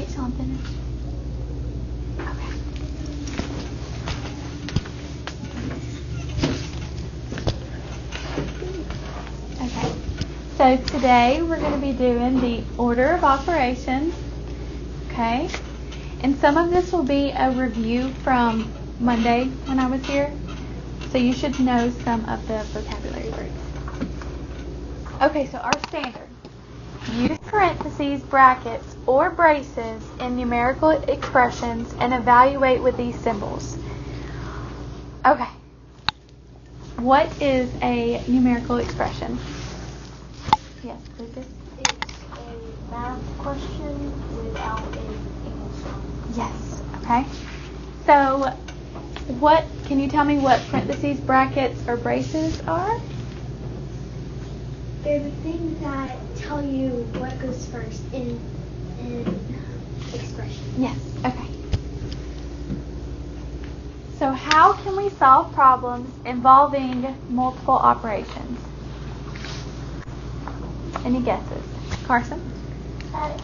wait till I'm finished. Okay. So today we're going to be doing the order of operations. Okay. And some of this will be a review from Monday when I was here. So you should know some of the vocabulary words. Okay, so our standard. Use parentheses, brackets, or braces in numerical expressions and evaluate with these symbols. Okay. What is a numerical expression? Yes, Lucas? It's a math question without an equal sign. Yes. Okay. So, what can you tell me what parentheses, brackets, or braces are? They're the things that tell you what goes first in expression. Yes. Okay. So how can we solve problems involving multiple operations? Any guesses? Carson?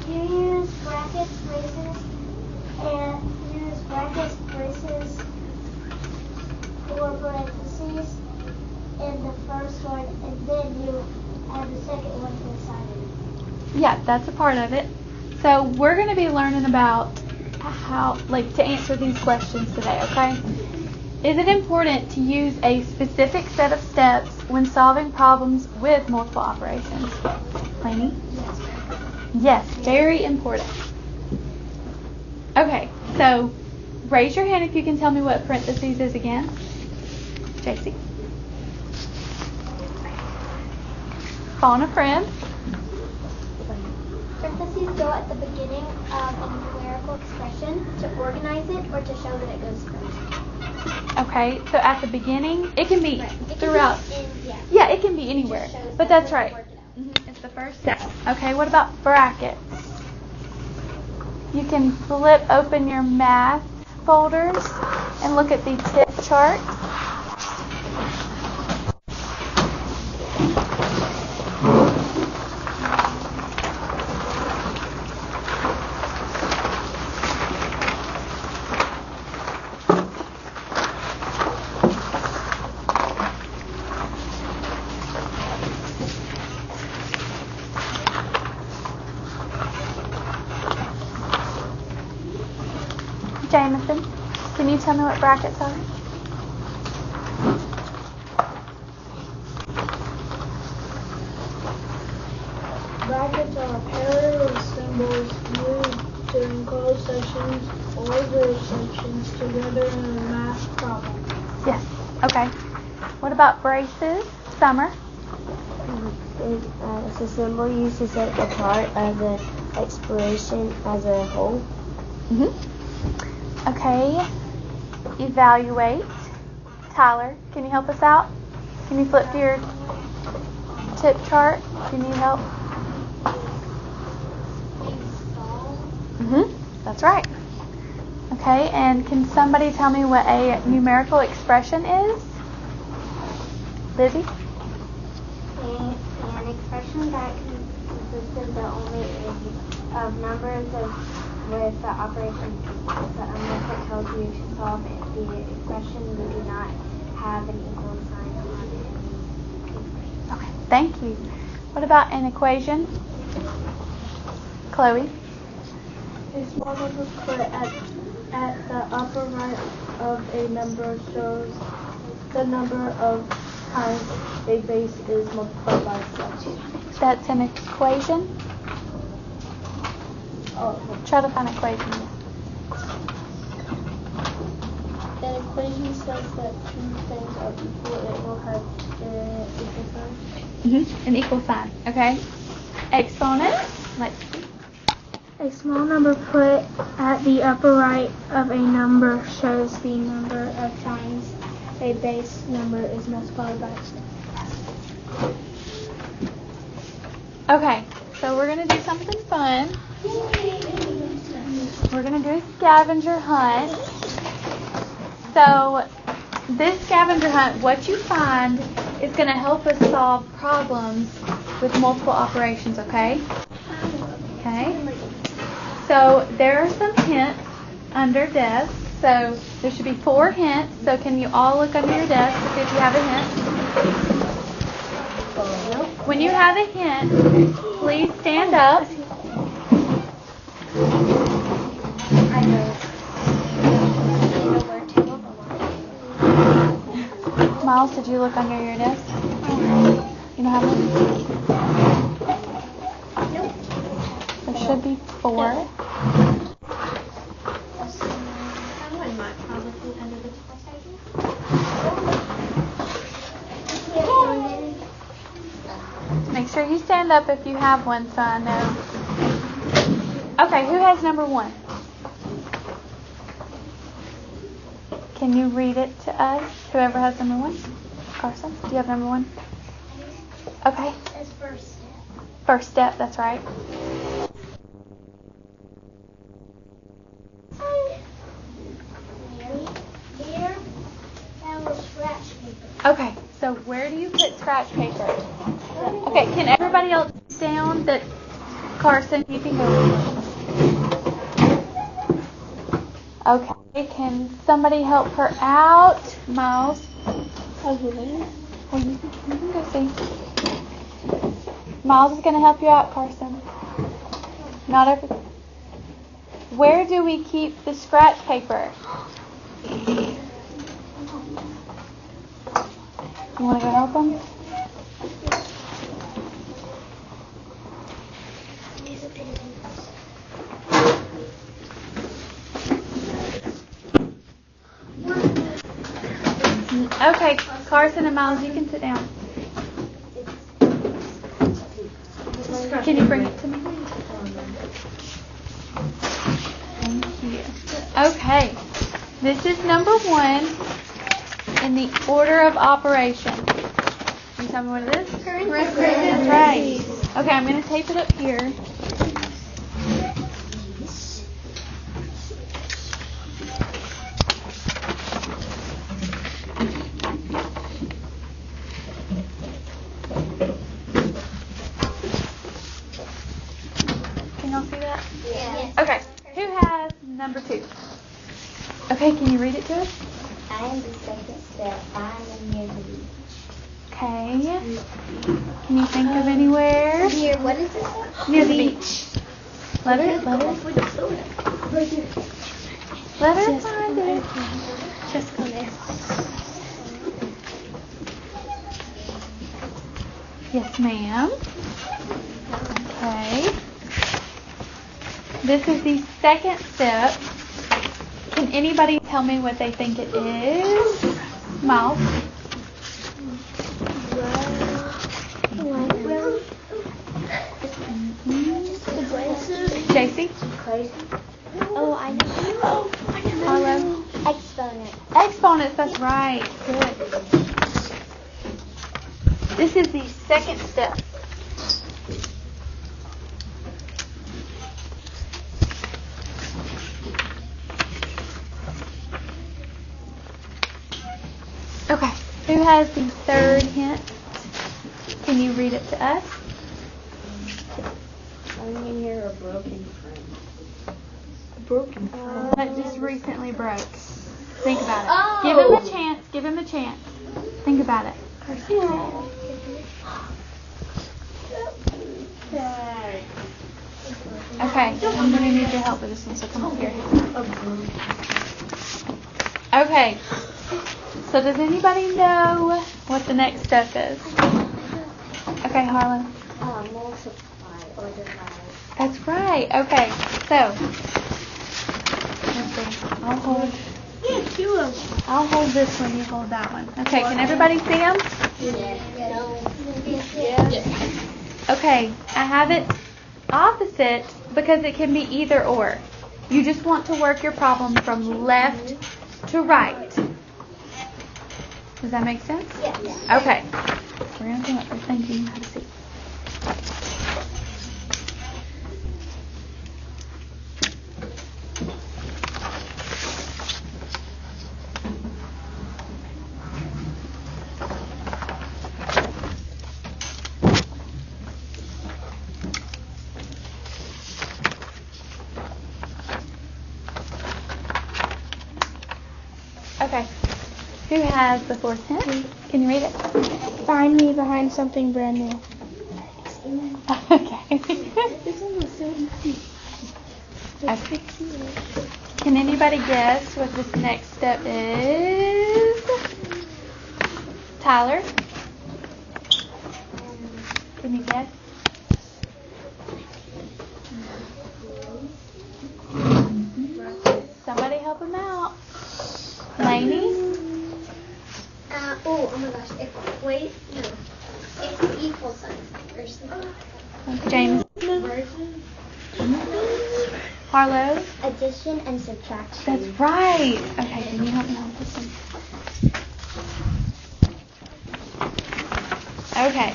You use brackets, braces, and use brackets, braces, or parentheses in the first one, and then you add the second one to the side of it. Yeah, that's a part of it. So we're going to be learning about how, to answer these questions today, okay? Is it important to use a specific set of steps when solving problems with multiple operations? Lainey? Yes, very important. Okay, so raise your hand if you can tell me what parentheses is again. JC? Phone a friend. Parentheses go at the beginning of a numerical expression to organize it or to show that it goes first. Okay, so at the beginning, it can be throughout. Yeah, it can be anywhere, but that's right. It's the first step. Okay, what about brackets? You can flip open your math folders and look at the tip chart. Jamison, can you tell me what brackets are? Brackets are a pair of symbols used to enclose sections or group sections together in a math problem. Yes. Okay. What about braces? Summer? It's a symbol used to set the part of the expression as a whole. Okay. Evaluate. Tyler, can you help us out? Can you flip to your tip chart? Do you need help? That's right. Okay, and can somebody tell me what a numerical expression is? Lizzie? An expression that consists of numbers with the operation unless it tells you to solve the expression, you do not have an equal sign on any expression. Okay, thank you. What about an equation? Chloe? A small number put at the upper right of a number shows the number of times a base is multiplied by itself. That's an equation? Try to find an equation. An equation says that two things are equal, it will have an equal sign. An equal sign, okay. Exponent? Let's see. A small number put at the upper right of a number shows the number of times a base number is multiplied by itself. Okay, so we're going to do something fun. We're going to do a scavenger hunt. So this scavenger hunt, what you find is going to help us solve problems with multiple operations, okay? Okay. So there are some hints under desks. So there should be 4 hints. So can you all look under your desk to see if you have a hint? When you have a hint, please stand up. Miles, did you look under your desk? You don't have one? There should be 4. Make sure you stand up if you have one so I know. Okay, who has number 1? Can you read it to us? Whoever has number 1? Carson, do you have number 1? Okay. That's first step. First step, that's right. Here, that was scratch paper. Okay, so where do you put scratch paper? Okay, can everybody else down that Carson, you can go. Okay, can somebody help her out? Miles? Well, you can go see. Miles is going to help you out, Carson. Not over. Where do we keep the scratch paper? You want to go help them? Okay, Carson and Miles, you can sit down. Can you bring it to me? Thank you. Okay, this is number 1 in the order of operation. Can you tell me what it is? That's right. Okay, I'm going to tape it up here. Can y'all see that? Yeah. Okay, who has number 2? Okay, can you read it to us? I am the second step. I am near the beach. Okay. Can you think of anywhere? Here, what is this? Near the beach. Let her find it. Just go there. Yes, ma'am. Okay. This is the second step. Can anybody tell me what they think it is? Miles? JC? Oh, I know. Harlow? Exponent. Exponents, that's right. Good. This is the second step. Okay, who has the third hint? Can you read it to us? I'm near a broken frame. That just recently broke. Think about it. Give him a chance. Give him a chance. Think about it. Okay, I'm going to need your help with this one, so come up here. Okay, so does anybody know what the next step is? Okay, Harlan. Multiply or divide. That's right. Okay, so let's see. I'll hold this one. You hold that one. Okay. Can everybody see them? Okay. I have it opposite because it can be either or. You just want to work your problem from left to right. Does that make sense? Yes. Okay. We're going to do it. We're thinking how to see. Okay. Who has the fourth hint? Can you read it? Find me behind something brand new. Okay. Okay. Can anybody guess what this next step is? Tyler? Can you guess? Somebody help him out. Lainey? Oh my gosh. Equate? No. Equal signs or something. James? Harlow? Addition and subtraction. That's right. Okay, can you help me hold this one? Okay.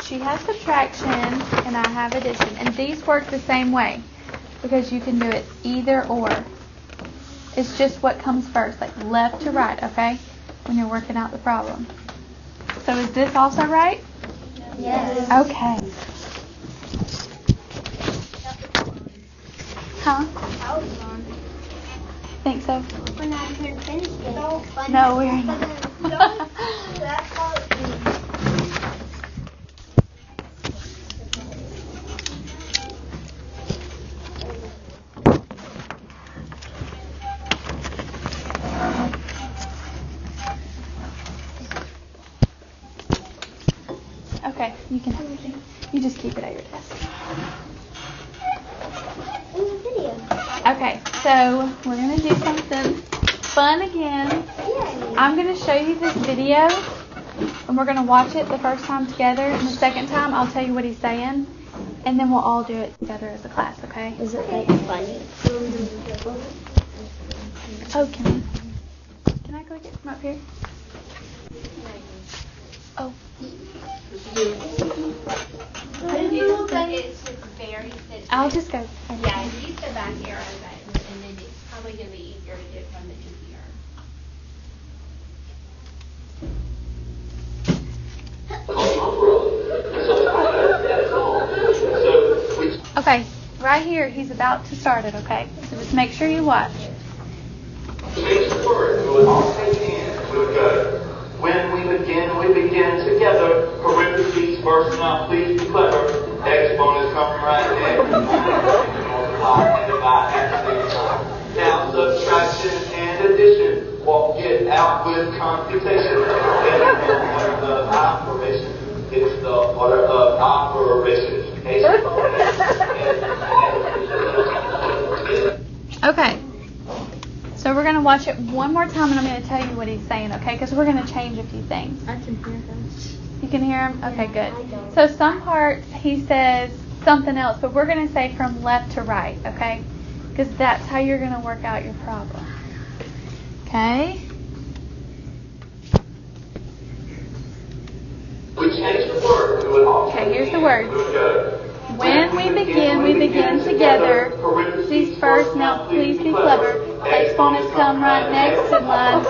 She has subtraction and I have addition. And these work the same way because you can do it either or. It's just what comes first, like left to right, okay? When you're working out the problem. So is this also right? Yes. Okay. Huh? Think so? We're not even finished yet. No, we're not. Okay, you can have it. You just keep it at your desk. In the video. Okay, so we're going to do something fun again. Yay. I'm going to show you this video, and we're going to watch it the first time together, and the second time I'll tell you what he's saying, and then we'll all do it together as a class, okay? Is it like funny? Oh, can I click it from up here? Oh. It's very thin. I'll just go. Yeah, use the back arrow button, and then it's probably going to be easier to do it from the computer. Okay, right here, he's about to start it, okay? So just make sure you watch. Each word we would all take hands, we would go. When we begin together. Parentheses, first now, please be clever. Exponents coming right next. Multiply and divide at the same time. Now, subtraction and addition. Walk it out with computation. It's the order of operation. It's the order of operation. Okay. So we're going to watch it one more time, and I'm going to tell you what he's saying, okay? Because we're going to change a few things. I can hear him. You can hear him? Okay, good. So some parts he says something else, but we're going to say from left to right, okay? Because that's how you're going to work out your problem. Okay? We change the word to an alternate. Okay, here's the word. We would go. When we begin together. Parentheses first, now please be clever. Exponents come right next in line.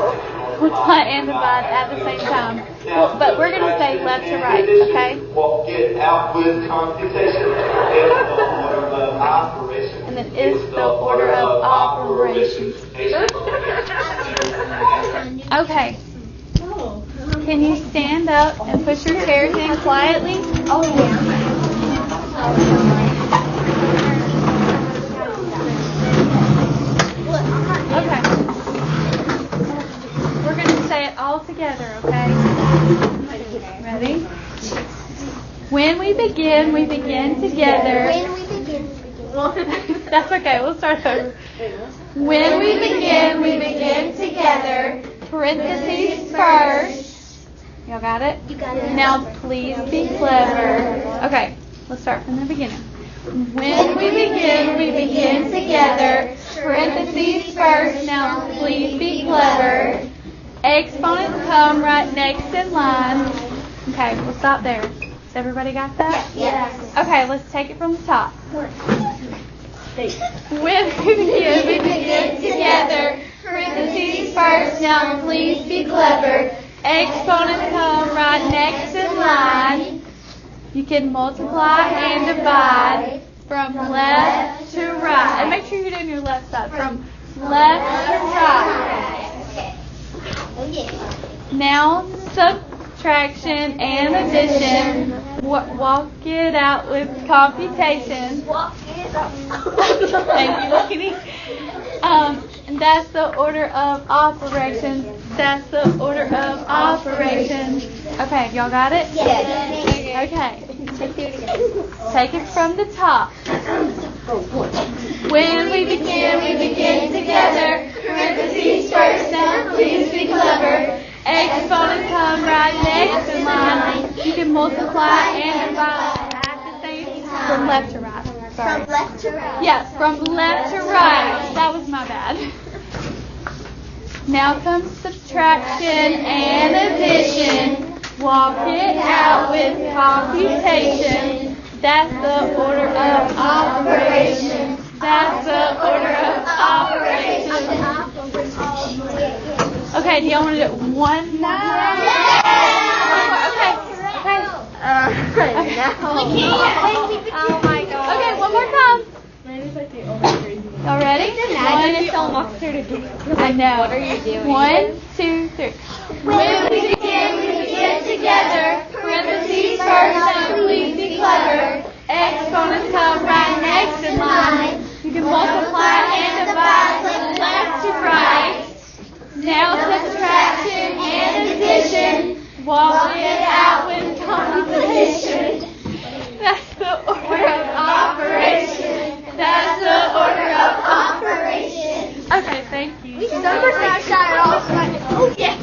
Multiply and divide at the same time. Well, but we're going to say left to right, okay? Walk it out with computation. It's the order of operation. And then it's the order of operations. Okay. Can you stand up and push your chairs in quietly? Oh, yeah. Okay. We're going to say it all together, okay? Ready? When we begin together. When we begin. That's okay, we'll start over. When we begin together. Parentheses first. Y'all got it? You got it. Now please be clever. Okay, let's start from the beginning. When we begin together. Parentheses first. Now please be clever. Exponents come right next in line. Okay, we'll stop there. Has everybody got that? Yes. Okay, let's take it from the top. When we begin together. Parentheses first. Now please be clever. Exponents come right next in line. You can multiply and divide from left to right. And make sure you're doing your left side. From left to right. Now subtraction and addition. Walk it out with computation. Thank you, lady. And that's the order of operations. That's the order of operations. Okay, y'all got it? Yes. Okay. Take it from the top. When we begin together. Parentheses first, now please be clever. Exponents come right next in line. You can multiply and divide at the same time. From left to right. Sorry. From left to right. Yes, from left to right. That was my bad. Now comes subtraction and addition. Walk it out with computation. That's the order of operations. That's the order of operations. Okay, do y'all want to do it one more? Okay. Oh my God. Okay, one more time. Y'all ready? I know. What are you doing? 1, 2, 3. When we begin together. Parentheses first, now please be clever. Exponents come right next in line. You can multiply and divide from left to right. Now subtraction and addition. Walk it out with computation. That's the order of operation. That's the order of operation. Okay, thank you. Number 5 shot off. Oh, yeah.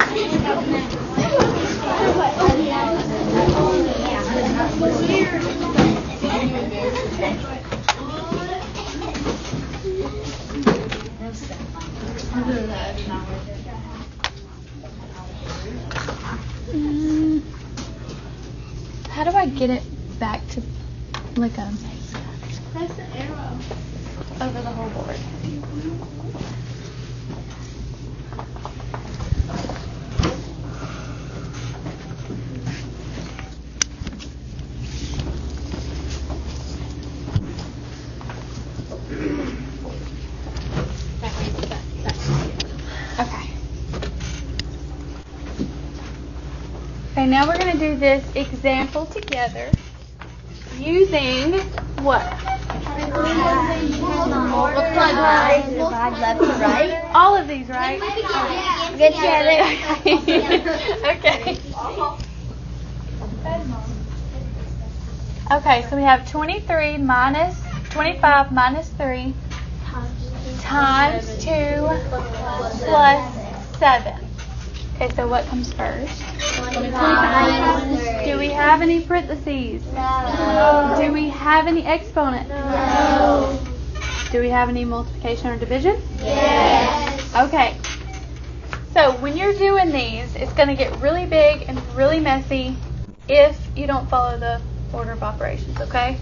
How do I get it back to like a Press the arrow. over the whole board? Okay. Okay, now we're going to do this example together using what? Multiply, divide left to right. All of these, right? Get together. Okay. Okay, so we have 25 minus 3 times 2 plus 7. Okay, so what comes first? 25. Do we have any parentheses? No. Do we have any exponents? No. Do we have any multiplication or division? Yes. Okay. So when you're doing these, it's going to get really big and really messy if you don't follow the order of operations, okay?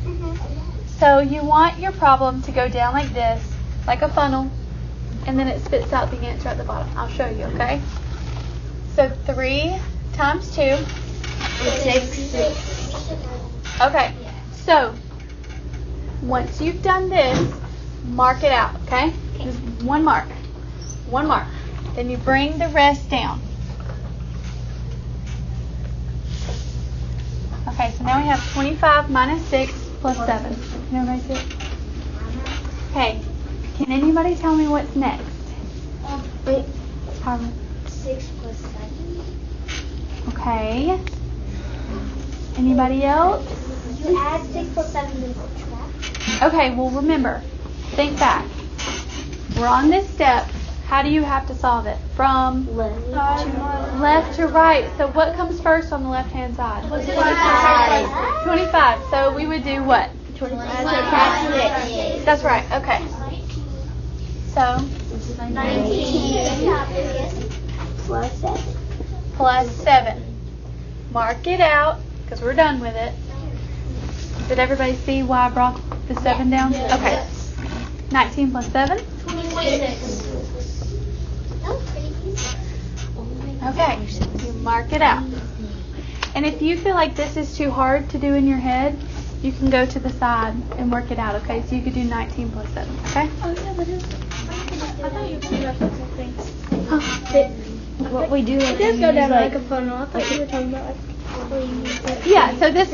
So you want your problem to go down like this, like a funnel, and then it spits out the answer at the bottom. I'll show you, okay? So 3 times 2. 6. Okay, so once you've done this, mark it out, okay? Just one mark. One mark. Then you bring the rest down. Okay, so now we have 25 minus 6 plus 7. Can everybody see it? Okay, can anybody tell me what's next? Wait. Harlan. 6 plus 7. Okay. Anybody else? You add 6 plus 7 and subtract. Okay, well remember, think back. We're on this step. How do you have to solve it? From left to right. So what comes first on the left-hand side? 25. So we would do what? 25. That's right. Okay. So 19. Plus 7. plus 7. Mark it out because we're done with it. Did everybody see why I brought the 7 down? Okay. 19 plus 7? 26. Okay. You mark it out. And if you feel like this is too hard to do in your head, you can go to the side and work it out, okay? So you could do 19 plus 7, okay? thought you were talking about something. What we do It does go down like a funnel. I thought you were talking about like. Yeah, so this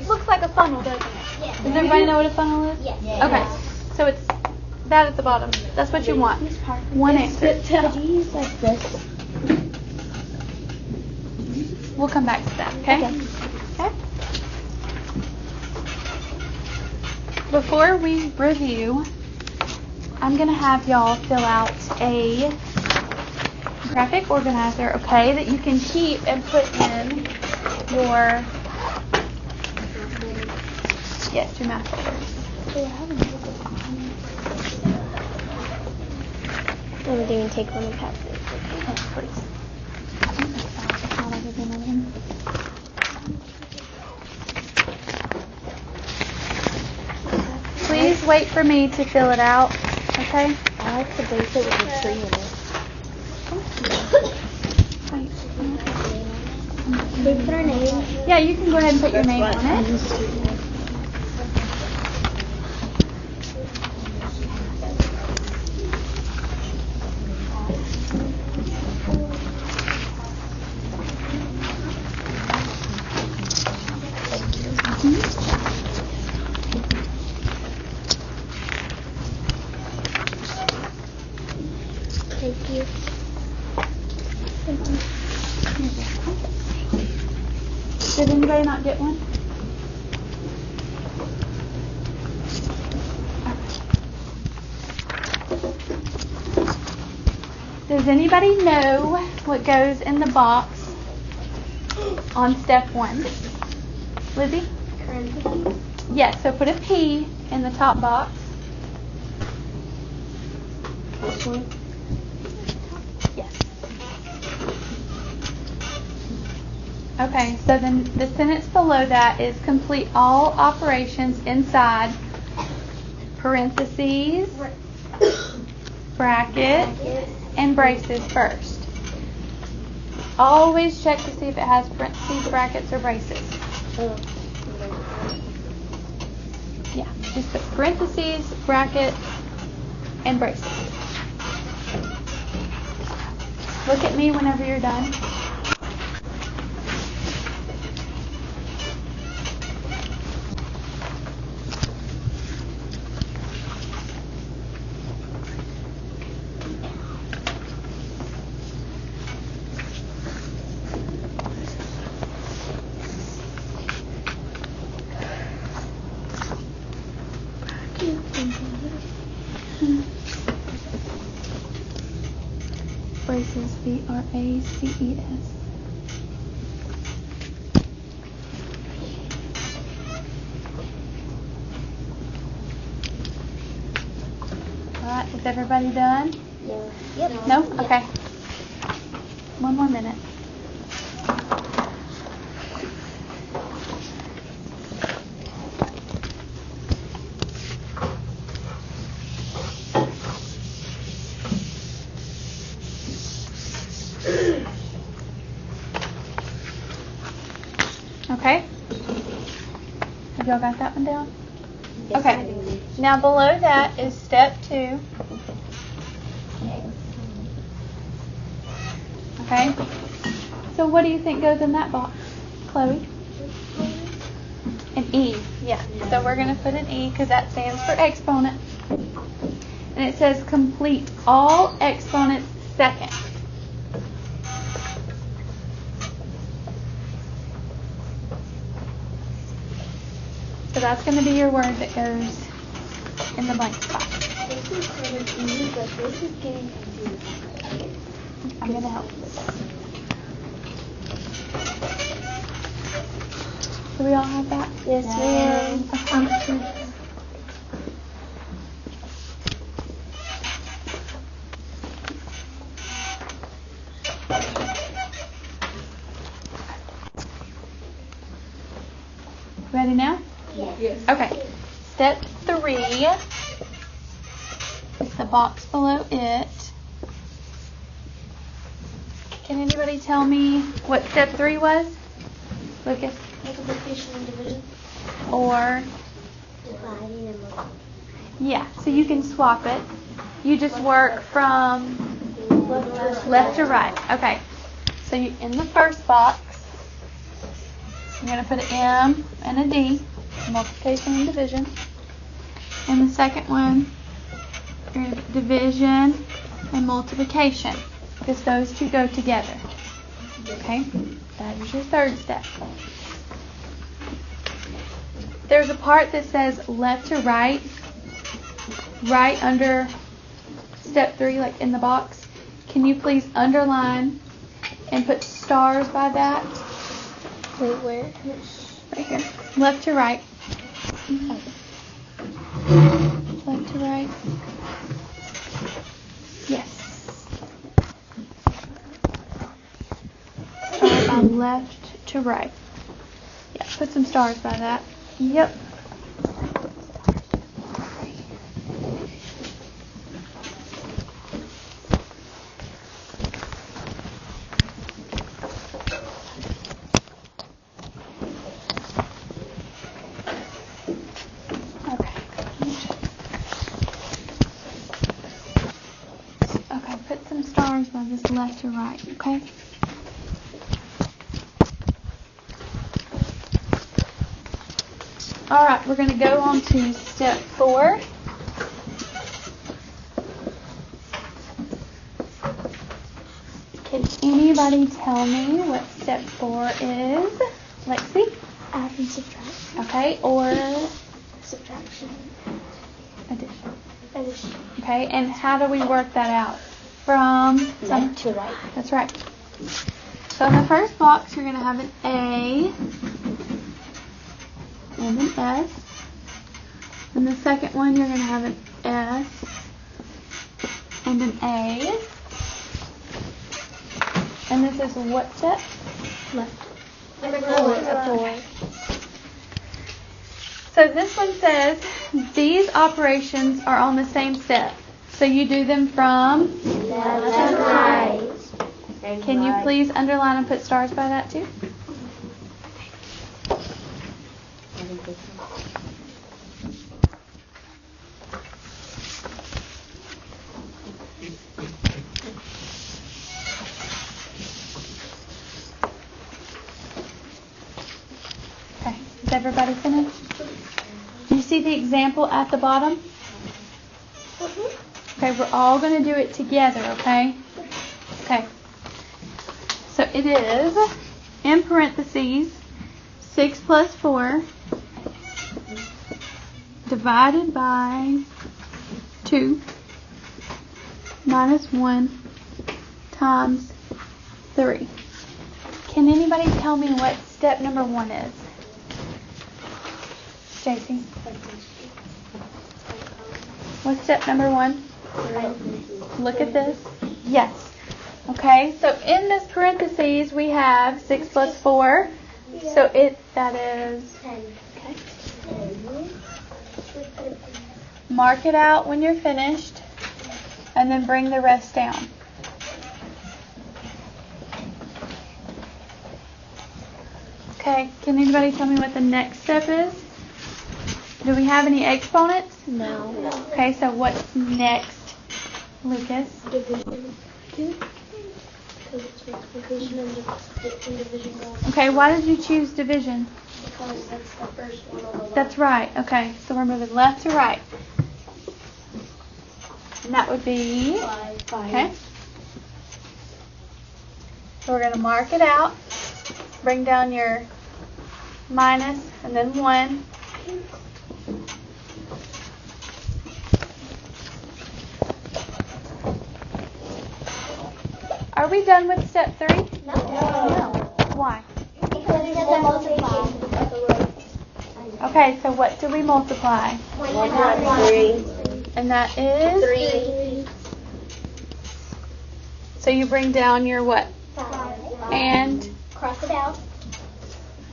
looks like a funnel, doesn't it? Yeah. Does everybody know what a funnel is? Yes. Okay, so it's that at the bottom. That's what you want. One answer. Could you use like this? We'll come back to that, okay? Okay. Before we review, I'm going to have y'all fill out a graphic organizer, okay, that you can keep and put in your, yes, your math folders. I'm going to take one and pass it. Yes, please. I think that's all. That's not everything in them. Please wait for me to fill it out, okay? I like the base it with a tree in it. Wait. Can we put our name? Yeah, you can go ahead and put your name on it. Thank you. Did anybody not get one? Does anybody know what goes in the box on step 1? Lizzie? Yes, so put a P in the top box. This one? Yes. Okay, so then the sentence below that is complete all operations inside parentheses, bracket, and braces first. Always check to see if it has parentheses, brackets, or braces. Yeah, just put parentheses, bracket, and braces. Look at me whenever you're done. Braces, B-R-A-C-E-S. Alright, is everybody done? No. Yep. No? Okay. One more minute. Okay. Have y'all got that one down? Okay. Now below that is step 2. Okay. So what do you think goes in that box, Chloe? An E. Yeah. So we're going to put an E because that stands for exponent. And it says complete all exponents second. So that's going to be your word that goes in the blank spot. This is kind of easy, but this is getting confusing. I'm going to help you with this. Do we all have that? Yes, ma'am. Okay. Ready now? Yes. Okay. Step 3 is the box below it. Can anybody tell me what step 3 was? Lucas? Multiplication and division. Or, Dividing and multiplying. yeah, so you can swap it. You just work from left to right. Okay. So in the first box, you're going to put an M and a D, multiplication and division. In the second one, you're going to put division and multiplication, because those two go together. Okay? That is your third step. There's a part that says left to right, right under step 3, like in the box. Can you please underline and put stars by that? Wait, where? Right here. Left to right. Left to right. Yes. Start by left to right. Yeah, put some stars by that. Yep. Okay, put some stars by this left to right, okay? Alright, we're going to go on to step 4. Can anybody tell me what step 4 is? Lexi? Add and subtract. Okay, or Subtraction. addition. Addition. Okay, and how do we work that out? From Left to right. That's right. So in the first box, you're going to have an A and an S. In the second one, you're going to have an S and an A. And this is what step? Left. Number Four. So this one says these operations are on the same step. So you do them from Left to right. Can you please underline and put stars by that too? Okay, is everybody finished? Do you see the example at the bottom? Okay, we're all going to do it together, okay? Okay. So it is, in parentheses, 6 plus 4 divided by 2 minus 1 times 3. Can anybody tell me what step number 1 is? JC? What's step number 1? Look at this. Yes. Okay, so in this parentheses we have 6 plus 4. So that is, okay. Mark it out when you're finished and then bring the rest down. Okay, can anybody tell me what the next step is? Do we have any exponents? No. Okay, so what's next, Lucas? Division. Because it's multiplication and division. Okay, why did you choose division? Because that's the first one on the left. That's right. Okay, so we're moving left to right. And that would be, 5. okay. So we're going to mark it out. Bring down your minus and then 1. Are we done with step 3? No. Why? Because it doesn't multiply. Okay, so what do we multiply? 1 times 3. And that is? 3. So you bring down your what? 5. And? Cross it out.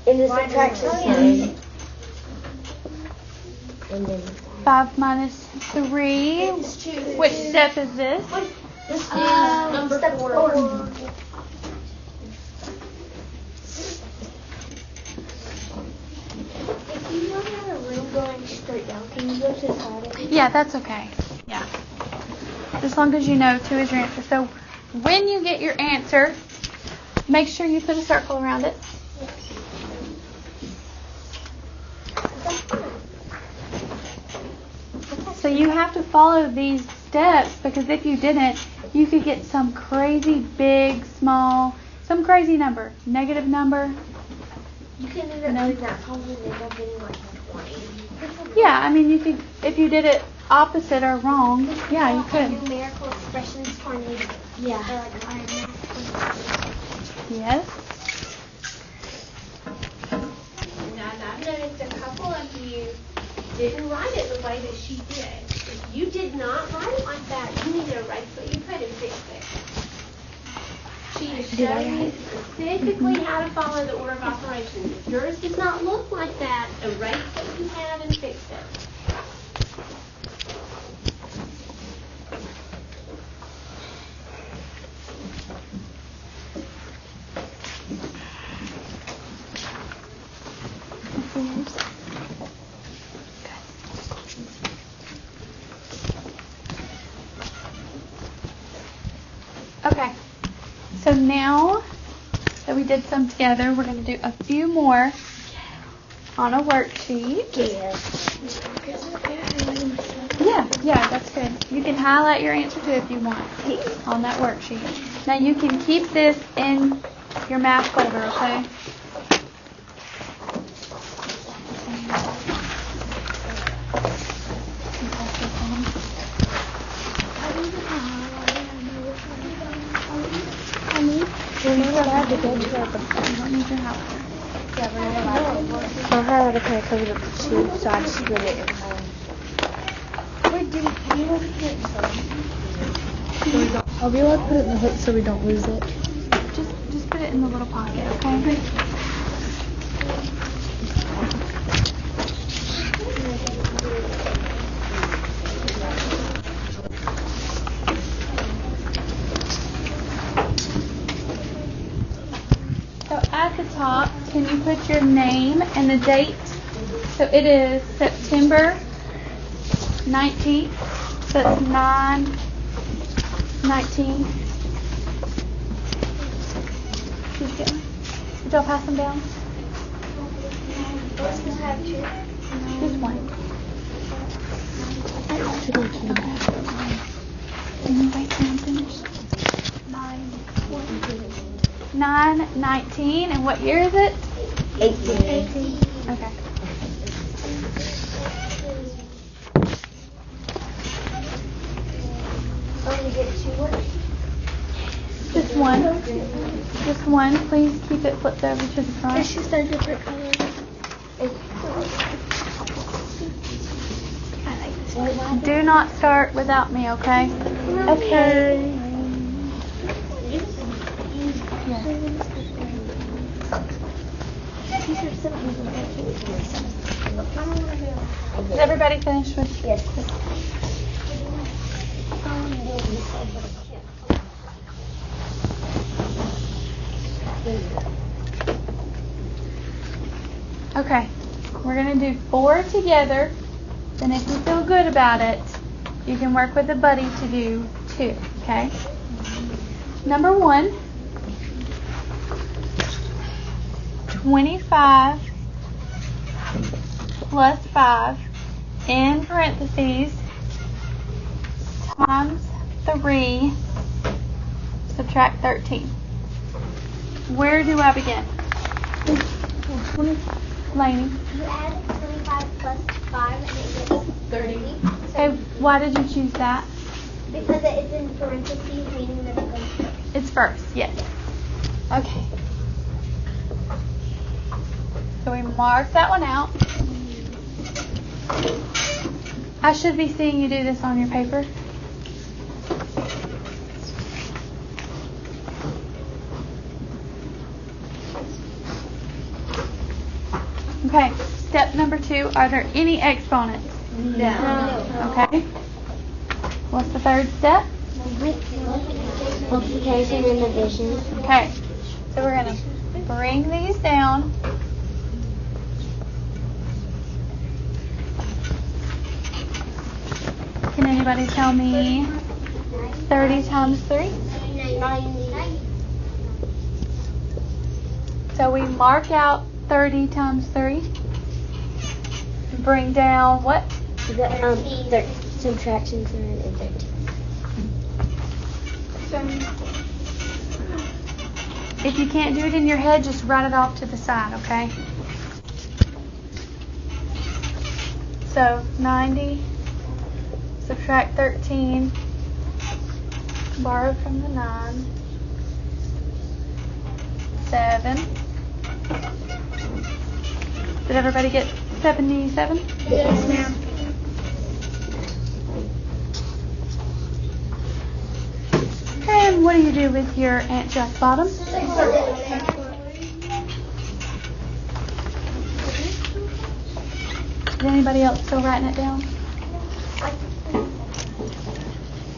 In the subtraction sign. And then 5 minus 3. Which step is this? This is number 4. if you want to have a room going straight down, can you go to the side of it? Yeah, that's okay. Yeah. as long as you know 2 is your answer. So when you get your answer, make sure you put a circle around it. So you have to follow these steps, because if you didn't, you could get some crazy big, small, some crazy number, negative number. You can end up doing that, probably end up getting like 20. Yeah, I mean, you could, if you did it opposite or wrong, yeah, you could. Numerical expressions tornado. Yeah. Yes. And I've noticed a couple of you didn't write it the way that she did. If you did not write it like that, you need to erase what you put and fix it. She is showing you specifically how to follow the order of operations. If yours does not look like that, erase what you have and fix it. Okay, so now that we did some together, we're going to do a few more on a worksheet. Yeah, that's good. You can highlight your answer too if you want on that worksheet. Now you can keep this in your math folder, okay? You don't need your You don't need your help. I had to kind of cover the tube, so I just put it in home. I'll be able to put it in the hook so we don't lose it. Just put it in the little pocket, okay? So at the top, can you put your name and the date? So it is September 19th. So it's 9/19. Did you get one? Did y'all pass them down? Just one. Can you wait till I'm finished? 9/19. And what year is it? 18. Okay. You get 2 words? Just one. Just one. Please keep it flipped over to the front. It's just a different color. Do not start without me, okay? Okay. Yes. Is everybody finished with? Yes. Okay. We're going to do 4 together. Then if you feel good about it, you can work with a buddy to do 2, okay? Number 1. 25 plus 5 in parentheses times 3 subtract 13. Where do I begin? Lainey. You add 25 plus 5 and it gets 30. Okay, why did you choose that? Because it is in parentheses, meaning that it goes first. It's first, yes. Okay. So we mark that one out. I should be seeing you do this on your paper. Okay, step number 2. Are there any exponents? No. Okay. What's the third step? Multiplication and division. Okay. So we're going to bring these down. Can anybody tell me 30 times 3. 90. So we mark out 30 times 3. Bring down what? Subtraction 7 and 13. If you can't do it in your head, just write it off to the side, okay? So 90, subtract 13, borrow from the 9, 7. Did everybody get 77? Yes, ma'am. And what do you do with your answer at the bottom? Is anybody else still writing it down?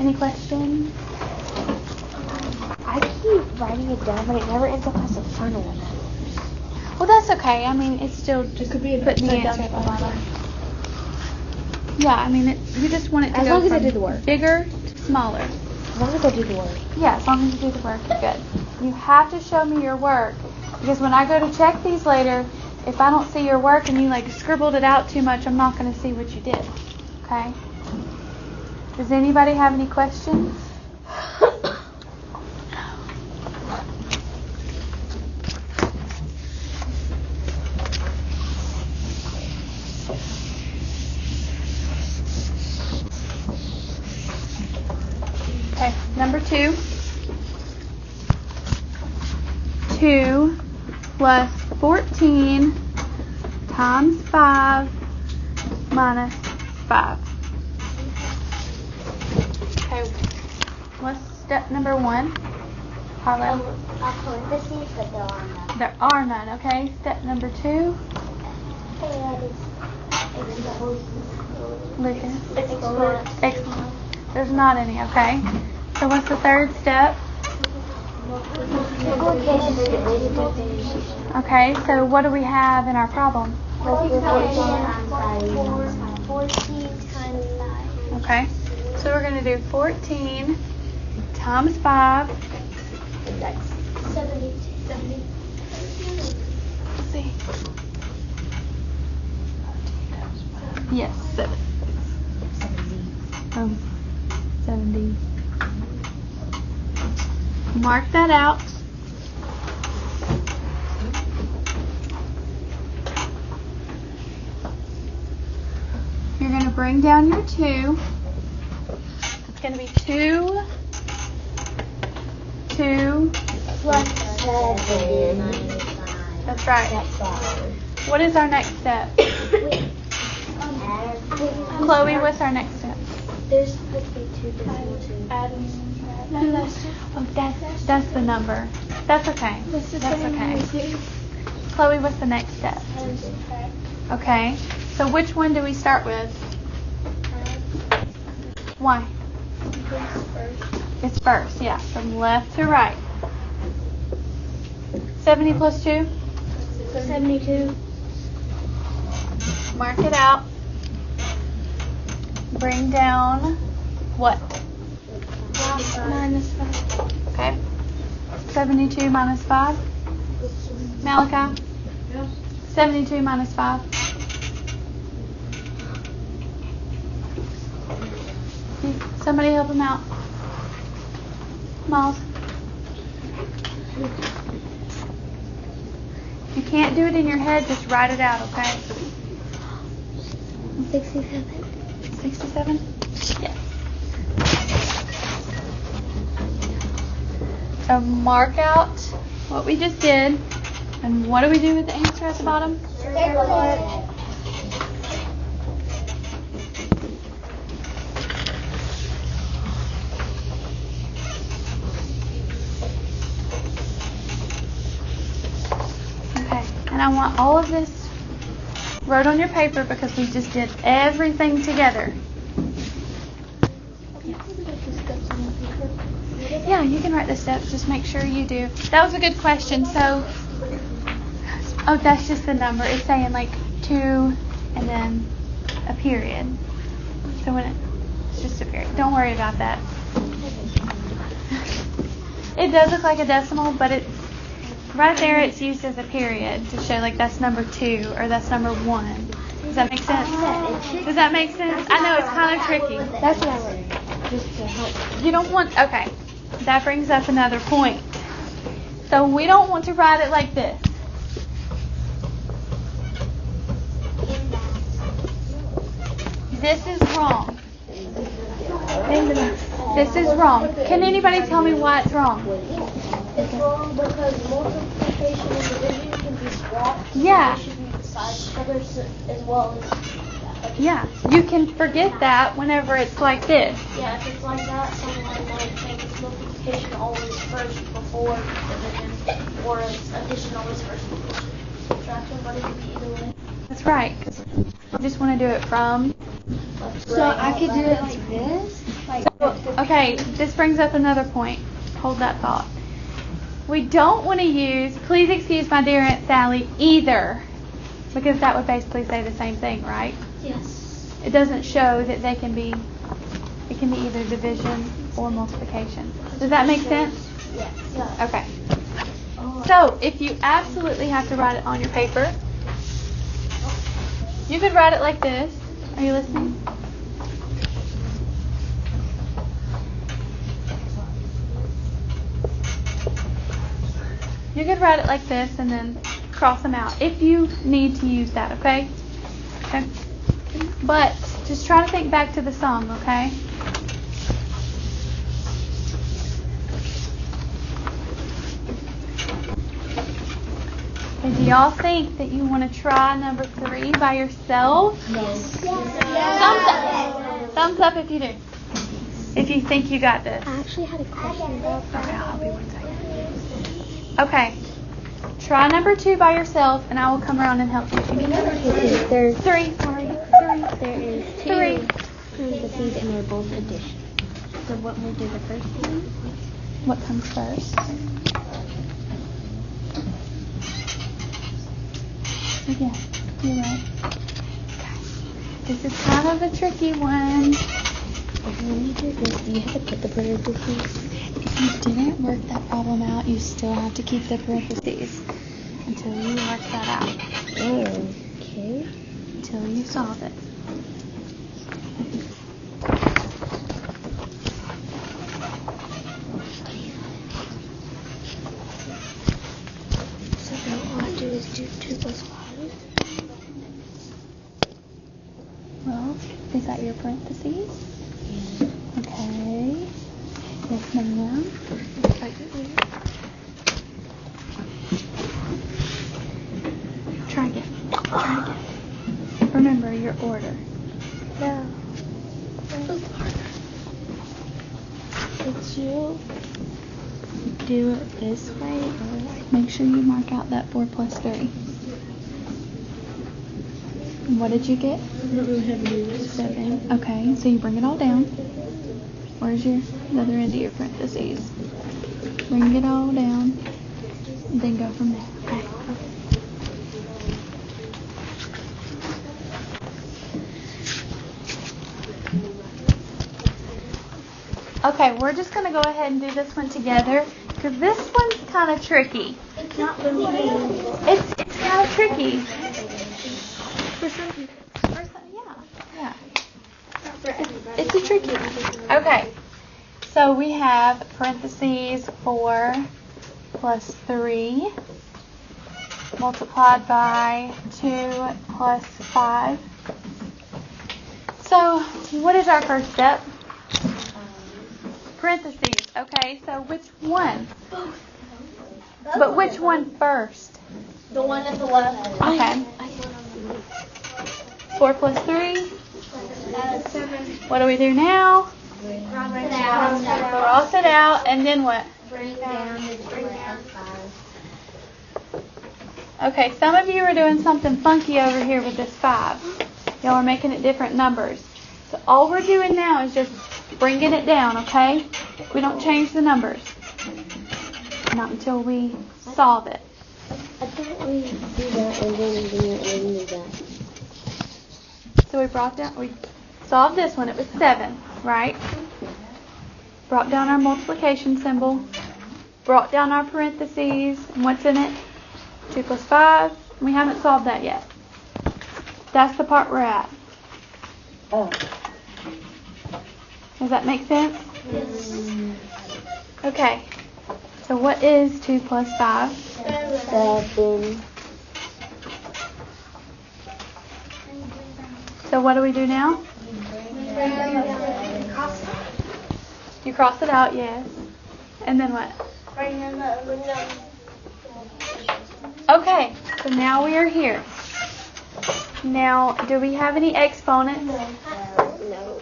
Any questions? I keep writing it down, but it never ends up as a final one. Well, that's okay. I mean, it's still just putting the answer at the bottom. Yeah, I mean, you just want it to As go long as I from do the work. bigger to smaller. As long as I do the work. Yeah, as long as you do the work, you're good. You have to show me your work, because when I go to check these later, if I don't see your work and you like scribbled it out too much, I'm not going to see what you did. Okay? Does anybody have any questions? Okay, number 2. 2 plus 14 times 5 minus 5. Okay, what's step number 1? Harlow? Parentheses, but there are none. There are none, okay? Step number 2? Lucas? Excellent. There's not any, okay? So what's the third step? Okay, so what do we have in our problem? 14 times 5. Okay, so we're going to do 14 times 5. That's 70. Let's see. Yes, 7. 70. Mark that out. You're going to bring down your 2. It's going to be 2 Plus 7. That's right. What is our next step? Chloe, what's our next step? There's supposed to be 2 decimal 2. Oh, that's the number. That's okay. That's okay. Chloe, what's the next step? Okay. So which one do we start with? Why? It's first, yeah. From left to right. 70 plus 2? 72. Mark it out. Bring down what? Minus 5. Okay. 72 minus 5. Malachi? 72 minus 5. Somebody help him out. Miles. If you can't do it in your head, just write it out, okay? 67. 67? Yes. So mark out what we just did. And what do we do with the answer at the bottom? Okay, and I want all of this wrote on your paper because we just did everything together. Yeah, you can write the steps. Just make sure you do. That was a good question. So, oh, that's just the number. It's saying like 2 and then a period. So when it's just a period. Don't worry about that. It does look like a decimal, but it's right there. It's used as a period to show like that's number 2 or that's number 1. Does that make sense? Does that make sense? I know it's kind of tricky. That's what I want. Just to help. You don't want, okay, that brings up another point. So we don't want to write it like this. This is wrong. This is wrong. Can anybody tell me why it's wrong? It's wrong because multiplication and division can be swapped. Yeah. They should be beside each other as well as. Yeah, you can forget that whenever it's like this. Yeah, if it's like that, someone might think it's multiplication always first before division, or it's addition always first before subtraction, but it could be either way. That's right. I just want to do it from. So I could do it like this? Okay, this brings up another point. Hold that thought. We don't want to use, please excuse my dear Aunt Sally, either, because that would basically say the same thing, right? Yes. It doesn't show that it can be either division or multiplication. Does that make sense? Yes. Okay. So if you absolutely have to write it on your paper, you could write it like this. Are you listening? You could write it like this and then cross them out if you need to use that, okay? Okay. But just try to think back to the song, okay? And do y'all think that you want to try number 3 by yourself? Yes. Thumbs up. Thumbs up if you do. If you think you got this. I actually had a question about Okay, I'll be 1 second. Okay. Try number 2 by yourself, and I will come around and help you. If you can do it. There's 3. Sorry. 3. There is 3. two parentheses and they're both addition. So what we'll do the first thing? What comes first? Yeah, you're right. Okay. This is kind of a tricky one. When you do this, do you have to put the parentheses? If you didn't work that problem out, you still have to keep the parentheses until you work that out. Okay. Until you solve it. So now all I have to do is do 2 plus 5. Well, is that your parentheses? Yeah. Okay. Yes, ma'am. Try again. Try again. Remember your order. No. Did you do it this way? Make sure you mark out that 4 plus 3. What did you get? 7. Okay, so you bring it all down. Where's the other end of your parentheses? Bring it all down, and then go from there. Okay. Okay, we're just going to go ahead and do this one together because this one's kind of tricky. It's not for me. It's kind of tricky. For some people. Yeah. It's a tricky one. Okay. So we have parentheses 4 plus 3 multiplied by 2 plus 5. So what is our first step? Parentheses. Okay, so which one? But which one first? The one at the left. Okay. 4 plus 3. 7. What do we do now? Cross it out, and then what? Bring down. Okay, some of you are doing something funky over here with this 5. Y'all are making it different numbers. So all we're doing now is just bringing it down, okay? We don't change the numbers. Not until we solve it. I thought we do that and then we do that. So we solved this one. It was 7, right? brought down our multiplication symbol, brought down our parentheses, and what's in it? 2 plus 5. We haven't solved that yet. That's the part we're at. Oh. Does that make sense? Yes. Okay. So what is 2 plus 5? 7. So what do we do now? You cross it out, yes. And then what? Okay, so now we are here. Now, do we have any exponents? No.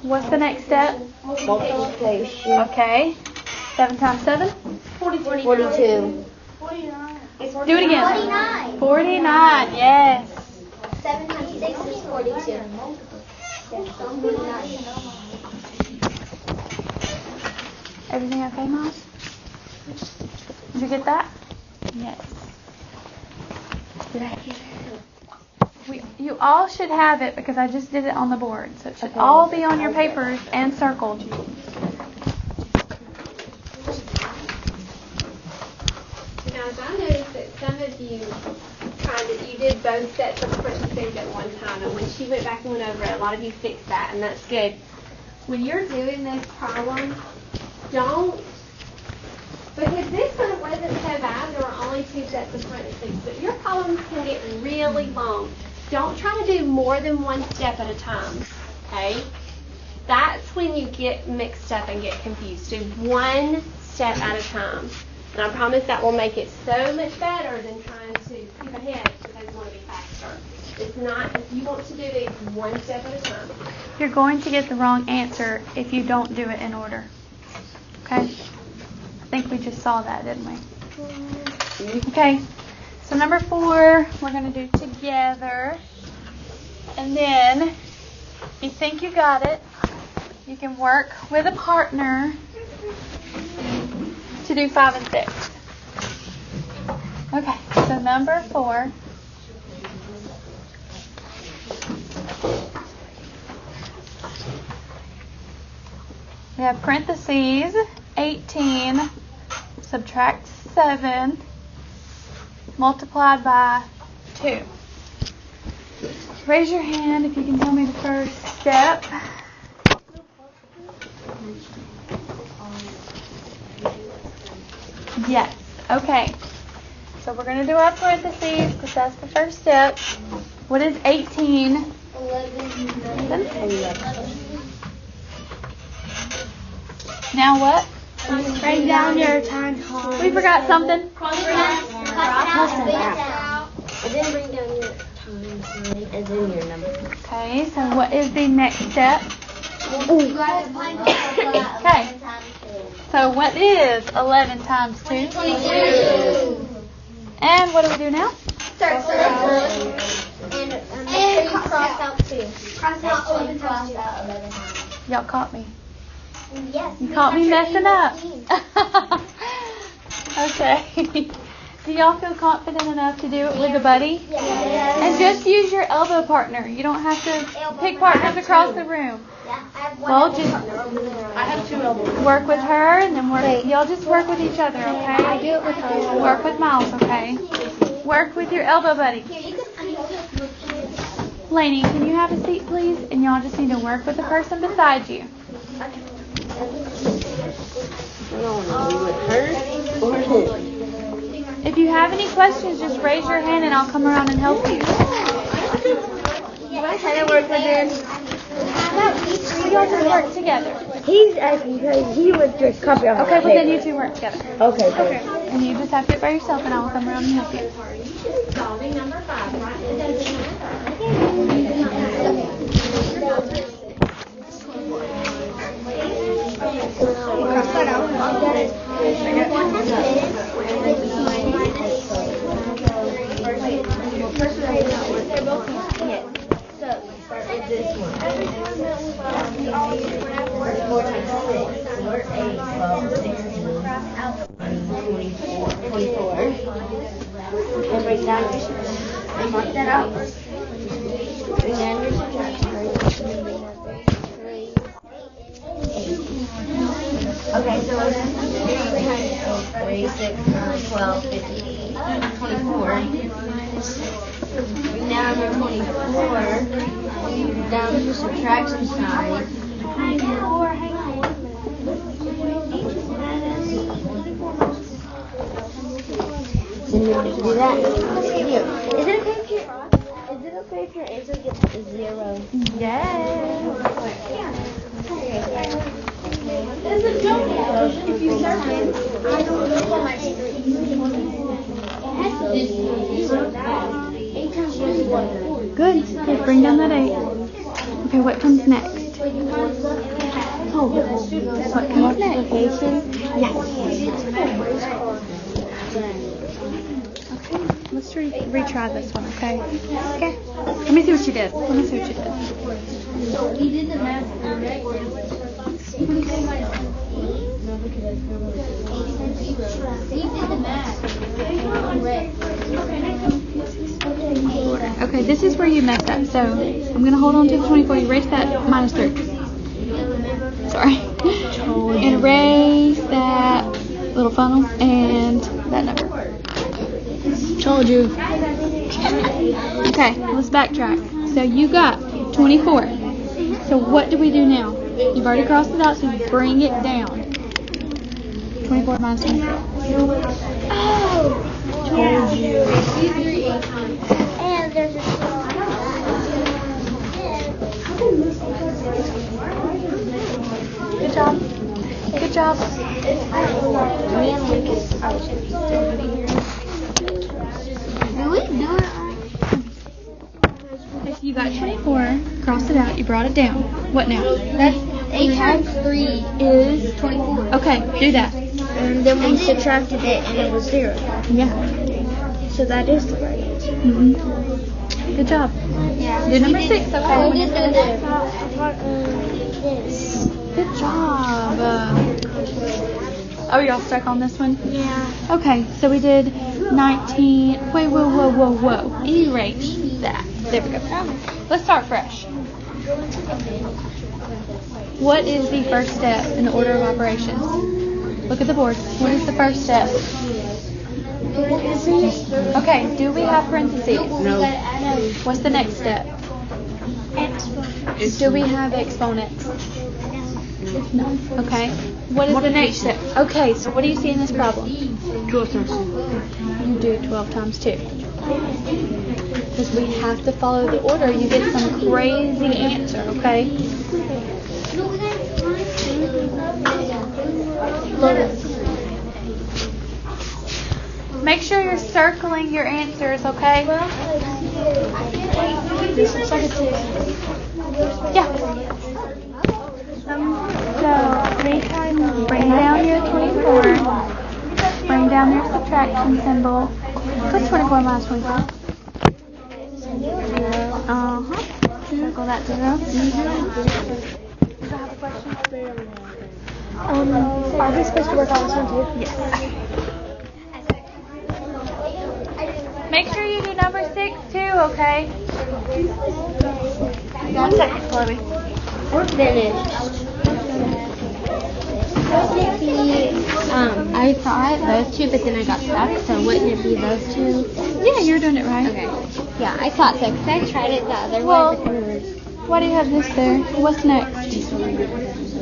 What's the next step? Multiplication. Okay. 7 times 7? 42. Do it again. 49, yes. 7 times 6 is 42. Everything okay, Miles? Did you get that? Yes. Did I get it? You all should have it because I just did it on the board. So it should all be on your papers and circled. Guys, I noticed that some of you you did both sets of parentheses at one time, and when she went back and went over it, a lot of you fixed that, and that's good. When you're doing this problem, don't, because this one wasn't so bad, there were only 2 sets of parentheses, but your problems can get really long. Don't try to do more than 1 step at a time, okay? That's when you get mixed up and get confused. Do 1 step at a time. And I promise that will make it so much better than trying to keep ahead because you want to be faster. It's not, if you want to do it 1 step at a time. You're going to get the wrong answer if you don't do it in order. Okay? I think we just saw that, didn't we? Okay. So number 4, we're going to do together. And then, if you think you got it, you can work with a partner to do 5 and 6. Okay, so number 4. We have parentheses, 18, subtract 7, multiplied by 2. Raise your hand if you can tell me the first step. Yes. Okay. So we're going to do our parentheses because that's the first step. What is 18? 11. Now what? Write down your times. We forgot something. And then bring down your time sign and then your number. Okay. So what is the next step? Okay. So what is 11 times 2? 22. And what do we do now? Circle. And cross out 2. Cross out 11 times 2. Y'all caught me. Yes. You caught me messing up. Okay. Do y'all feel confident enough to do it with a buddy? Yes. And just use your elbow partner. You don't have to pick partners across the room. Yeah, I have one Well, elbow just partner over there. I have 2 elbows. work with her and then work. Y'all just work with each other, I okay? do it with her. Work with Miles, okay? Work with your elbow buddy. Here, you can. Lainey, can you have a seat, please? And y'all just need to work with the person beside you. If you have any questions, just raise your hand and I'll come around and help you. Can I work with him? We all just work together. He's asking because he would just copy off Okay, well then you two work together. Okay, good. And you just have to do it by yourself and I will come around and help you. Solving number 5, right? This one. 4 times 6, 4, 8, 12, 16, 24. And break down your subtraction. Mark that out. Bring down your subtraction. 3, 8. 12, 15, 24. Now I'm at 24. Down to the subtraction side. So you have to do that. Here. Is it okay if your answer gets a 0? Yes. If you search it, I don't look on my screen. Good. Okay, bring down that 8. Okay, what comes next? Oh, What comes next? multiplication? Yes. Okay, let's retry this one, okay? Okay. Let me see what you did. So we did the math correct. We did the math correct. Okay, this is where you messed up. So I'm going to hold on to the 24. Erase that -3. Sorry. And erase that little funnel and that number. Told you. Okay, let's backtrack. So you got 24. So what do we do now? You've already crossed it out, so you bring it down. 24 minus 24. Oh! Told you. And there's a Good job. Good job. Me and Lucas. Do we do it? Okay, so you got 24, crossed it out, you brought it down. What now? That's 8 times 3 is 24. Okay, do that. And then we subtracted it and it was 0. Yeah. So that is the right answer. Mm-hmm. Good job. Yeah. Do number 6, okay? We did this. Good job. Are y'all stuck on this one? Yeah. Okay, so we did 19. Wait, whoa. Erase that. There we go. Let's start fresh. What is the first step in the order of operations? Look at the board. What is the first step? Okay, do we have parentheses? No. What's the next step? Do we have exponents? No. Okay. What is the next step? Okay, so what do you see in this problem? 12 times 2. You do 12 times 2. Because we have to follow the order. You get some crazy answer, okay? Make sure you're circling your answers, okay? Yeah. So, bring down your 24. Bring down your subtraction symbol. What's 24 minus 24? Circle that 0. Are we supposed to work on this one too? Yes. Make sure you do number 6 too, okay? 1 second, Chloe. We're finished. I thought those two, but then I got stuck, so wouldn't it be those two? Yeah, you're doing it right. Okay. Yeah, I thought so, because I tried it the other Well, way. why do you have this there? What's next?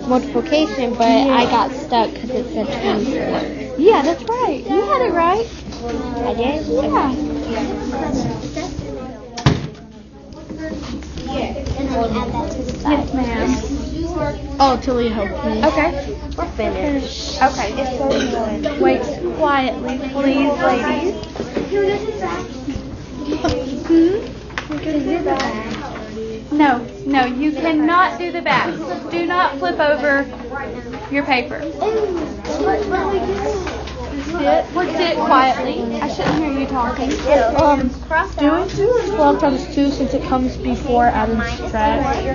Multiplication, but I got stuck because it said 24. Yeah, that's right. You had it right. I did? Yeah. And we'll add that to the side. Yes, ma'am. Oh, till we help me. Okay. We're finished. Okay. Wait quietly, please, ladies. No, you cannot do the back. Do not flip over your paper. Sit quietly. I shouldn't hear you talking. Doing 12 times 2 since it comes before add and subtract.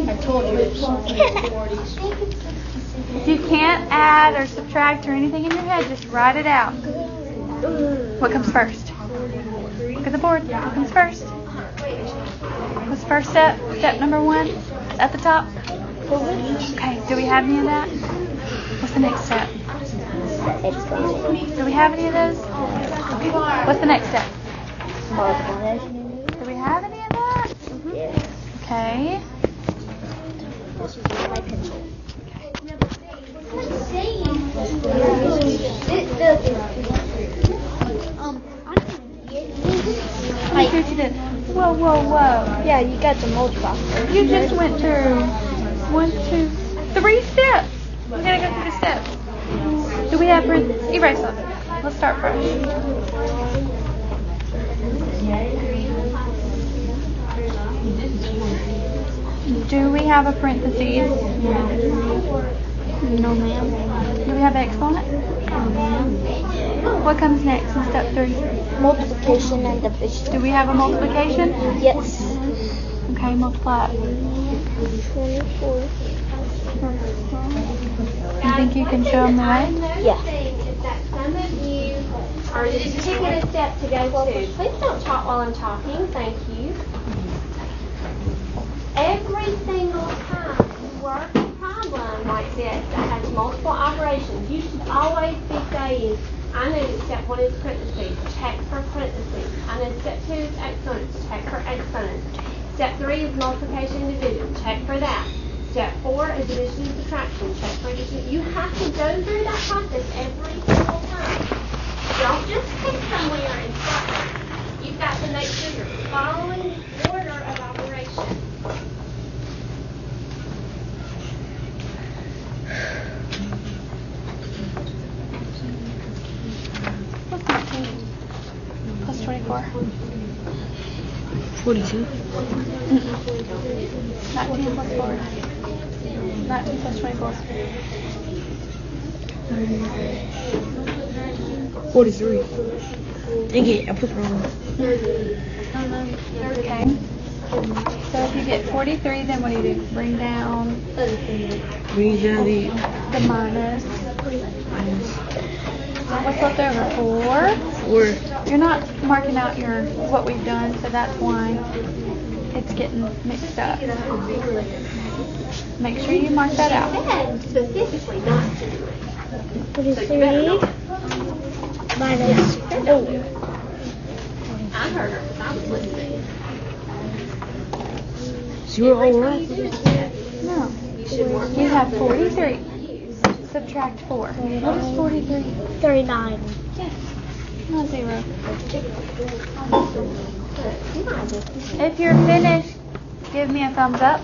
I told you. If you can't add or subtract or anything in your head, just write it out. What comes first? Look at the board. What comes first? What's the first step? Step number 1 at the top. Okay, do we have any of that? What's the next step? Exponent. Do we have any of those? What's the next step? Multiplication. Do we have any of that? Yeah. Okay. This is my pencil. Like, what you did? Whoa, whoa, whoa. Yeah, you got to multiply. You just went through 1, 2, 3 steps. We gotta go through the steps. Do we have erase them? Let's start fresh. Do we have a parentheses? No, ma'am. Do we have an exponent? What comes next in step 3? Multiplication and division. Do we have a multiplication? Yes. Okay, multiply it. 24. You think you can show them the way? Yeah. Is that some of you are just picking a step to go to. Please don't talk while I'm talking. Thank you. Every single time you work a problem like this that has multiple operations, you should always be saying, I know that step 1 is parentheses, check for parentheses. I know step 2 is exponents, check for exponents. Step 3 is multiplication and division, check for that. Step 4 is addition and subtraction, check for addition. You have to go through that process every single time. Don't just pick somewhere and start. You've got to make sure you're following the order of operation. What's 19 plus 24? 42. 19 plus 4. 19 plus 24. 43. Dang it, I put it wrong. Okay. So if you get 43, then what do? Bring down Bring down the the minus. What's left over? 4? You're not marking out your what we've done, so that's why it's getting mixed up. Make sure you mark that out. And specifically not to do it. 43 minus. Oh. I heard her because I was listening. So you're all right. No. You should work You out have 43. Subtract 4. What is 43? 39. Yes. Not 0. If you're finished, give me a thumbs up.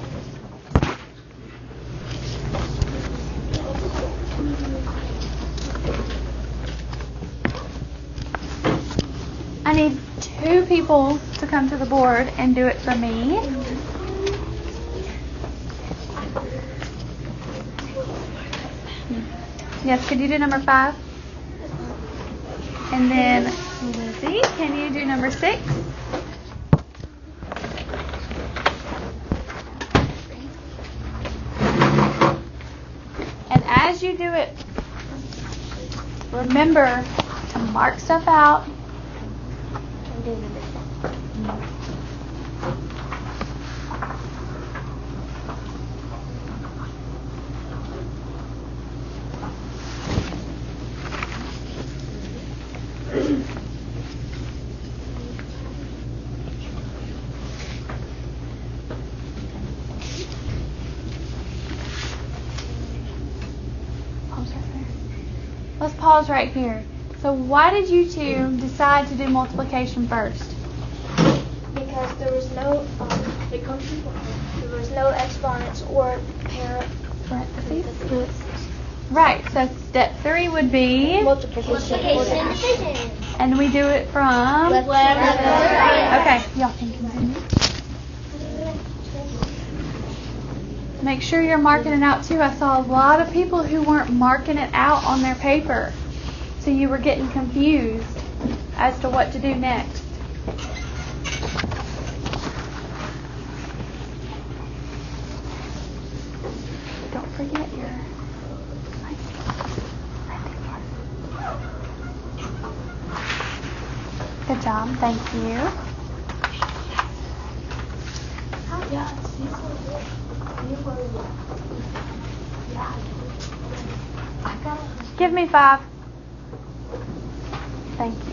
I need 2 people to come to the board and do it for me. Yes, could you do number 5? And then Lizzie, can you do number 6? And as you do it, remember to mark stuff out. Let's pause right here. So why did you 2 decide to do multiplication first? Because there was no exponents or Parentheses. Right, so step 3 would be, multiplication. and we do it from Left to right. Okay, y'all can continue. Make sure you're marking it out too. I saw a lot of people who weren't marking it out on their paper. So you were getting confused as to what to do next. Don't forget your Good job, thank you. Give me 5. Thank you.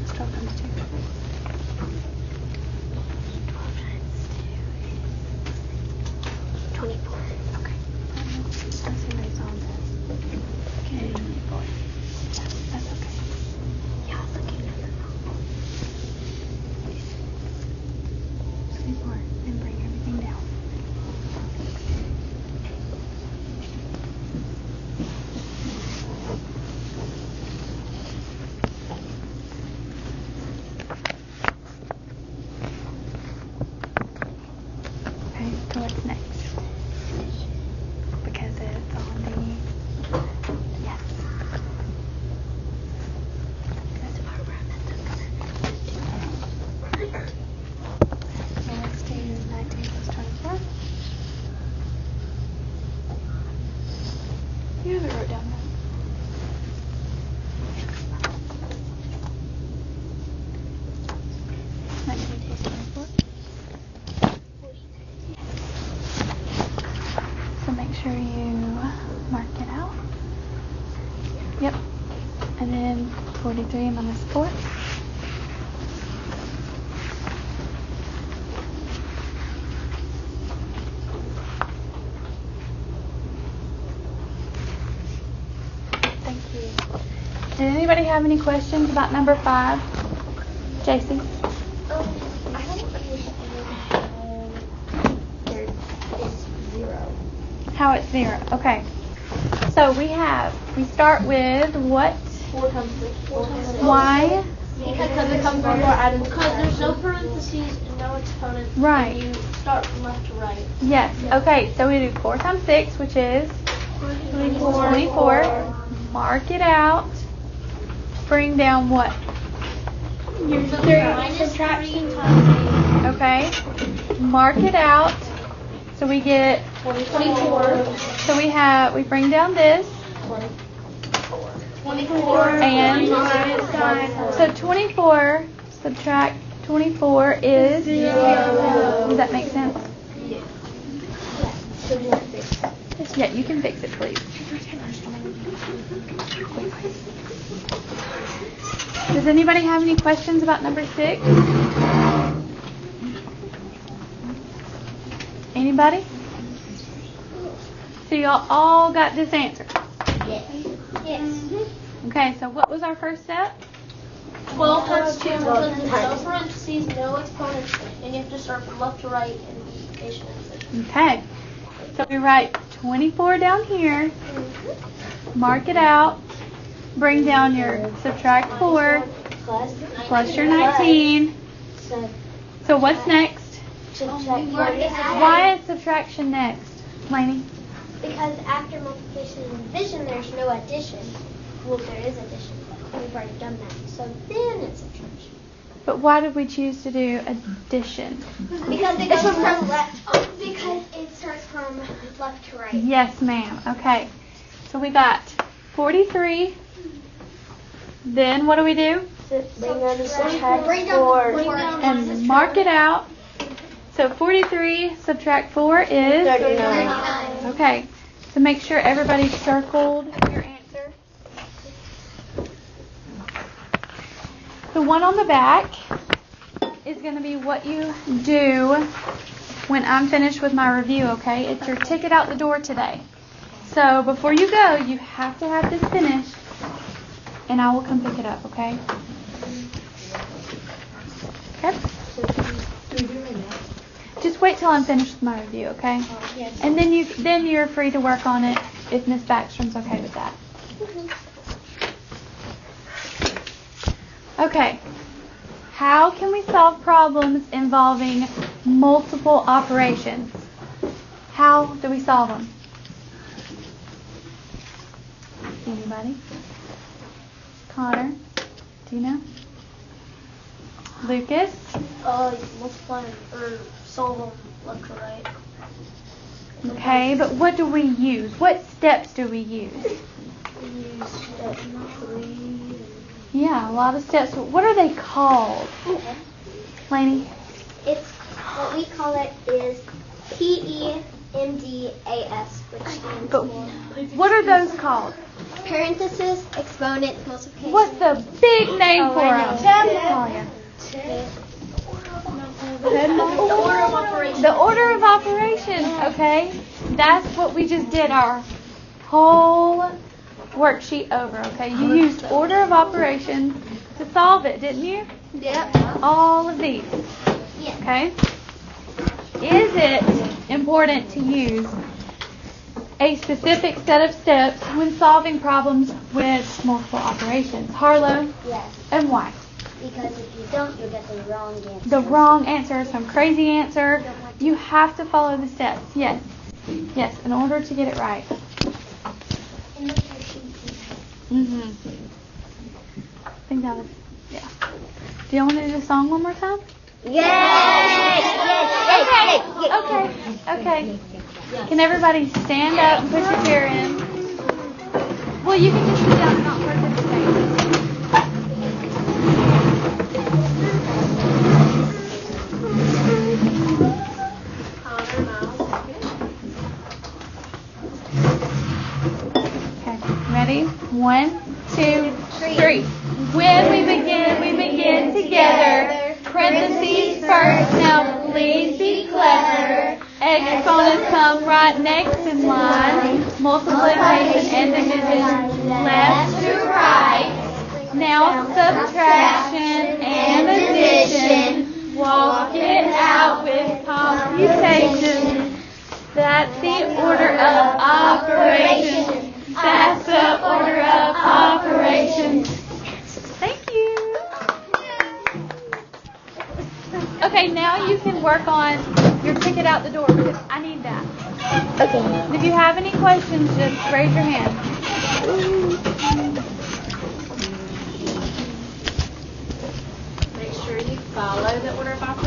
Still comes to 24. okay. Somebody's on this. Okay, 24. That's okay. Yeah, I was looking at the 24. And bring everything down. Okay, so what's next? Because it's on the, yes. That's the part where I meant to. So let's do 19 plus 24. You have it wrote down, right? So make sure you mark it out. Yep. And then 43 minus 4. Thank you. Did anybody have any questions about number 5? JC? I don't understand there is 0. How it's 0. Okay. So we start with what? 4 times 6. Why? Because it comes before adding. Because there's no parentheses and no exponents. Right. And you start from left to right. Yes. Okay, so we do 4 times 6, which is 24. Mark it out. Bring down what? Your subtraction times Okay. Mark it out. So we get 24. So we bring down this. 24. And so 24 subtract 24 is 0. Does that make sense? Yeah, you can fix it, please. Does anybody have any questions about number 6? Anybody? So y'all all got this answer? Yes. Okay, so what was our first step? 12 times 2 because there's no parentheses, no exponents, and you have to start from left to right in addition and addition. Okay, so we write 24 down here, mark it out, bring down your subtract 4 plus your 19. So what's next? Why is subtraction next, Lainey? Because after multiplication and division, there's no addition. Well, there is addition, but we've already done that. So then it's subtraction. But why did we choose to do addition? Because it goes from left. Because it starts from left to right. Yes, ma'am. Okay, so we got 43. Then what do we do? Bring down the subtract Bring down 4. And mark it out. So 43 subtract 4 is 39. Okay, so make sure everybody circled your answer. The one on the back is going to be what you do when I'm finished with my review, okay? It's your ticket out the door today. So before you go, you have to have this finished, and I will come pick it up, okay? Okay? Just wait till I'm finished with my review, okay? Yes. And then you're free to work on it if Miss Backstrom's okay with that. Okay. How can we solve problems involving multiple operations? How do we solve them? Anybody? Connor? Do you know? Lucas? Multiply or solve them left to right. Okay, but what do we use? What steps do we use? We use step 3. Yeah, a lot of steps. What are they called? Lainey? It's what we call it is PEMDAS, which stands But for what are those called? parenthesis, exponents, multiplication. What's the big name for I them? know. Natalia. The order of operations. The order of operations, okay? That's what we just did our whole worksheet over, okay? You used order of operations to solve it, didn't you? Yep. All of these, Yeah. okay? Is it important to use a specific set of steps when solving problems with multiple operations? Harlow? Yes. And why? Because if you don't, you'll get the wrong answer. The wrong answer, some crazy answer. You have to follow the steps. Yes. Yes, in order to get it right. Mm-hmm. I think that was, yeah. Do you want to do the song one more time? Yes! Okay. Can everybody stand up and put your chair in? Well, you can just sit down and not participate. Okay, ready? 1, 2, 3. When we begin together. Parentheses first, now please be clever. Exponents come right next in line. Multiplication and division left to right. Now subtraction and addition. Walk it out with computation. That's the order of operations. That's the order of operations. Thank you. Okay, now you can work on your ticket out the door because I need that. Okay. And if you have any questions, just raise your hand. Make sure you follow the order of operations.